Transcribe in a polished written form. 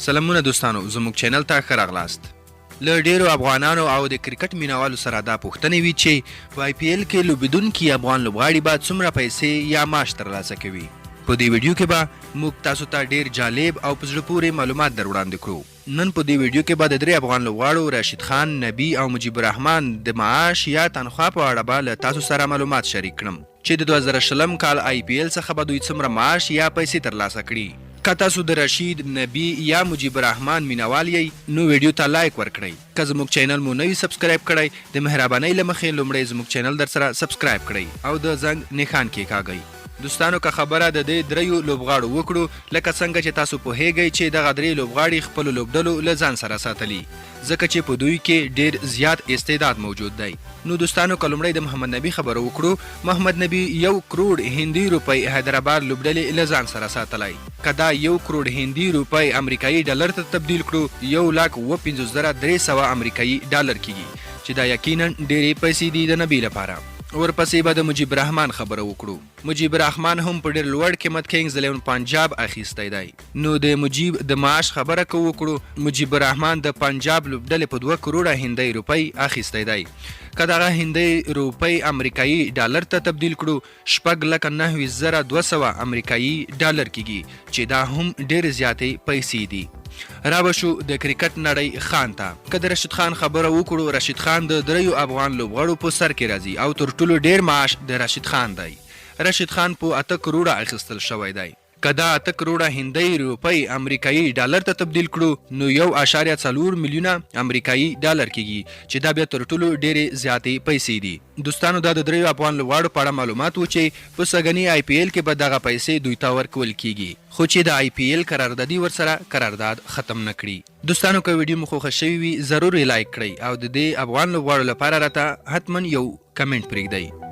سلامونه دوستانو، زموږ چینل ته ښه راغلاست. له ډیرو افغانانو او د کرکټ مینوالو سره دا پوښتنې وي چې په آی پی ایل کې لوبېدونکي افغان لوبغاړي به څومره پیسې یا معاش ترلاسه کوي. په دې ویډیو کې به موږ تاسو ته ډیر جالب او په زړه پورې معلومات در وړاندې کړو. نن په دې ویډیو کې به د 3 افغان لوبغاړو راشد خان، نبی او مجیب الرحمن د معاش یا تنخوا په اړه به له تاسو سره معلومات شریک کړم چې د 2020 کال آی پی ایل څخه به دوی څومره معاش یا پیسې ترلاسه کړي. که تاسو د رشید، نبی یا مجیب الرحمن مینوال یې نو ویډیو ته لایک ورکړئ. که زموږ چینل مو نوی سبسکرایب کړئ د مهربانۍ له مخې لومړی زموږ چینل در سره سبسکرایب کړئ او د زنګ نښان کېکاږئ. دوستانو که خبره د دې 3 لوبغاړو وکړو لکه څنګه چې تاسو پوهیږئ چې دغه 3 لوبغاړي خپلو لوبډلو له ځان سره ساتلي ځکه چې په دوی کې ډیر زیات استعداد موجود دی. نو دوستانو که لومړی د محمد نبی خبره وکړو، محمد نبی 1 کروڑ هندي روپۍ حیدرآباد لوبډلې له ځان سره ساتلی. که دا 1 کروڑ هندي روپۍ امریکایي ډالر ته تبدیل کړو 1,50,300 امریکایي ډالر کیږي چې دا یقینا ډیرې پیسې دي د نبی لپاره. ورپسې به د مجیب الرحمن خبره وکړو. مجیب الرحمن هم په ډیر لوړ قیمت کینګز 11 پنجاب اخیستی دی. نو د مجیب د معاش خبره کو وکړو. مجیب الرحمن د پنجاب لوبډلې په 2 کروڑه هندۍ روپۍ اخیستی دی. که دغه هندۍ روپۍ امریکایي ډالر ته تبدیل کړو 6,9,200 امریکایي ډالر کیږي چې دا هم ډیر زیاتې پیسې دي. را بشو د کرکټ نړۍ خان ته. که د رشید خان خبره وکړو، رشید خان د 3 افغان لوبغاړو په سر کې راځي او تر ټولو ډیر معاش د رشید خان دی. رشید خان په 8 کروڑه اخیستل شوی دی. که دا 8 کروڑه هندۍ روپۍ امریکایي ډالر ته تبدیل کړو نو 1.4 میلیونه امریکایي ډالر کیږي چې دا بیا تر ټولو ډیرې زیاتې پیسې دي. دوستانو دا د 3 افغان لوبغاړو په اړه معلومات و چې په سږني آی پی ایل کې به دغه پیسې دوی ته ورکول کیږي خو چې د آی پی ایل قراردادي ورسره قرارداد ختم نه کړي. دوستانو که ویډیو مو خوښه شوې وي ضرور یې لایک کړئ او د دې افغان لوبغاړو لپاره راته حتما یو کمنټ پرېږدئ.